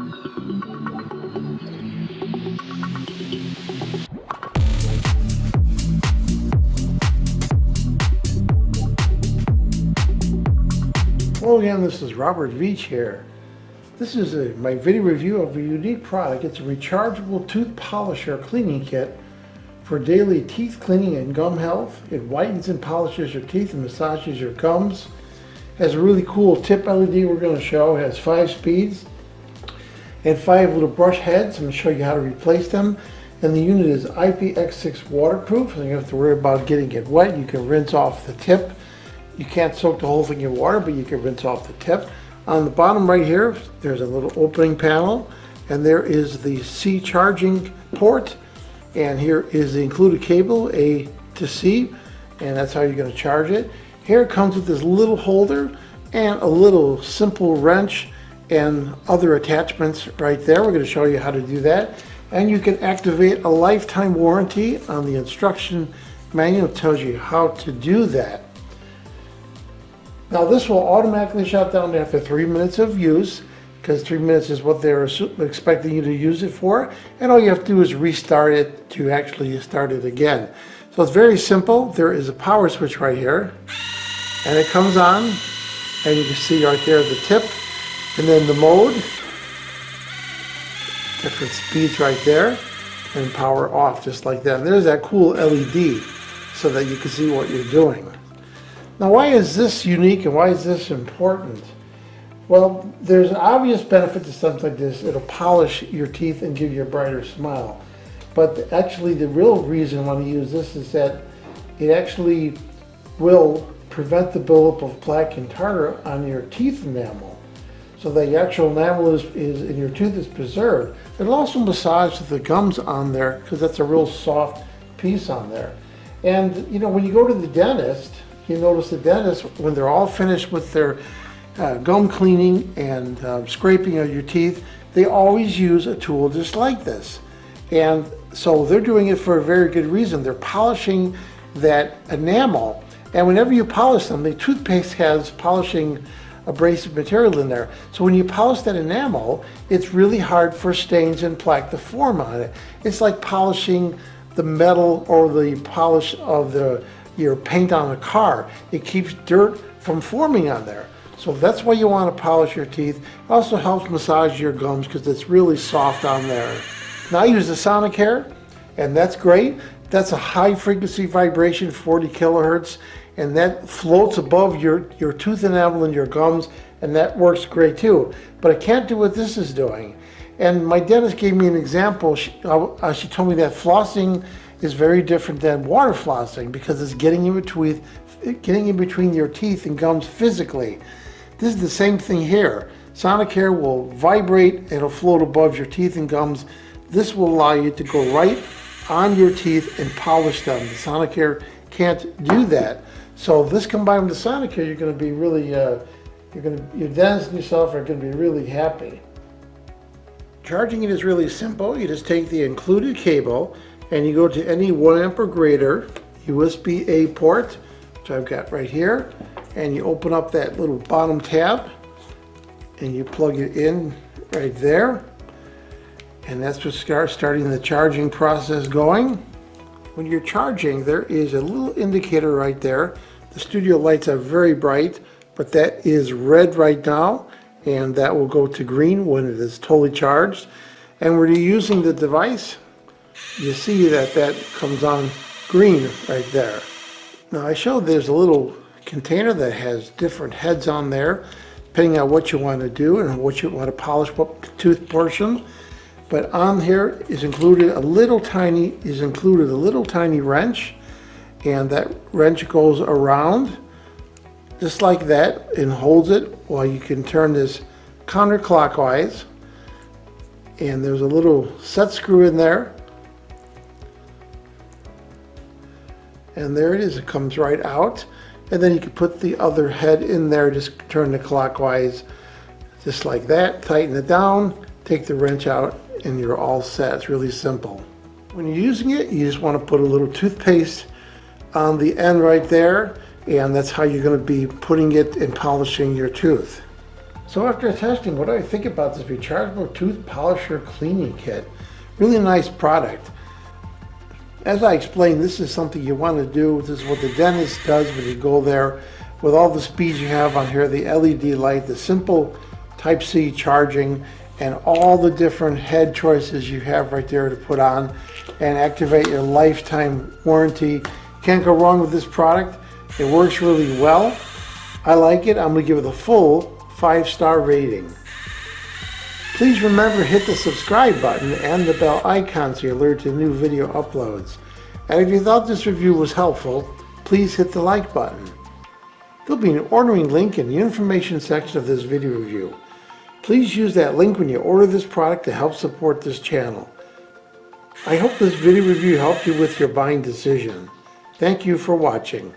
Hello again, this is Robert Veach here. This is my video review of a unique product. It's a rechargeable tooth polisher cleaning kit for daily teeth cleaning and gum health. It whitens and polishes your teeth and massages your gums. It has a really cool tip LED we're going to show. It has 5 speeds and 5 little brush heads. I'm going to show you how to replace them. And the unit is IPX6 waterproof, so you don't have to worry about getting it wet. You can rinse off the tip. You can't soak the whole thing in water, but you can rinse off the tip. On the bottom right here, there's a little opening panel, and there is the C charging port, and here is the included cable, A to C, and that's how you're going to charge it. Here it comes with this little holder and a little simple wrench and other attachments right there. We're going to show you how to do that. And you can activate a lifetime warranty on the instruction manual. It tells you how to do that. Now this will automatically shut down after 3 minutes of use, because 3 minutes is what they're expecting you to use it for, and all you have to do is restart it to actually start it again. So it's very simple. There is a power switch right here, and it comes on, and you can see right there the tip, and then the mode, different speeds right there, and power off just like that. And there's that cool LED so that you can see what you're doing. Now, why is this unique and why is this important? Well, there's an obvious benefit to something like this. It'll polish your teeth and give you a brighter smile. But actually, the real reason I want to use this is that it actually will prevent the buildup of plaque and tartar on your teeth enamel, so that the actual enamel is in your tooth is preserved. It'll also massage the gums on there, because that's a real soft piece on there. And you know, when you go to the dentist, you notice the dentist, when they're all finished with their gum cleaning and scraping of your teeth, they always use a tool just like this. And so they're doing it for a very good reason. They're polishing that enamel, and whenever you polish them, the toothpaste has polishing abrasive material in there. So when you polish that enamel, it's really hard for stains and plaque to form on it. It's like polishing the metal or the polish of your paint on a car. It keeps dirt from forming on there. So that's why you want to polish your teeth. It also helps massage your gums because it's really soft on there. Now I use the Sonicare, and that's great. That's a high frequency vibration, 40 kilohertz, and that floats above your tooth enamel and your gums, and that works great too. But I can't do what this is doing. And my dentist gave me an example. She told me that flossing is very different than water flossing, because it's getting in between your teeth and gums physically. This is the same thing here. Sonicare will vibrate, it'll float above your teeth and gums. This will allow you to go right on your teeth and polish them. The Sonicare can't do that. So this combined with the Sonicare, you're going to be really, your dentist and yourself are going to be really happy. Charging it is really simple. You just take the included cable and you go to any 1 amp or greater USB-A port, which I've got right here, and you open up that little bottom tab and you plug it in right there, and that's what starts starting the charging process going. When you're charging, there is a little indicator right there. The studio lights are very bright, but that is red right now, and that will go to green when it is totally charged. And when you're using the device, you see that that comes on green right there. Now I showed there's a little container that has different heads on there, depending on what you want to do and what you want to polish, what tooth portion. But on here is included a little tiny wrench, and that wrench goes around just like that and holds it while you can turn this counterclockwise. And there's a little set screw in there. And there it is, it comes right out. And then you can put the other head in there, just turn it clockwise, just like that, tighten it down, take the wrench out, and you're all set. It's really simple. When you're using it, you just want to put a little toothpaste on the end right there, and that's how you're going to be putting it and polishing your tooth. So after testing, what do I think about this rechargeable tooth polisher cleaning kit? Really nice product. As I explained, this is something you want to do. This is what the dentist does when you go there. With all the speeds you have on here, the LED light, the simple Type-C charging, and all the different head choices you have right there to put on and activate your lifetime warranty. Can't go wrong with this product. It works really well. I like it. I'm going to give it a full 5-star rating. Please remember to hit the subscribe button and the bell icon so you're alerted to new video uploads. And if you thought this review was helpful, please hit the like button. There'll be an ordering link in the information section of this video review. Please use that link when you order this product to help support this channel. I hope this video review helped you with your buying decision. Thank you for watching.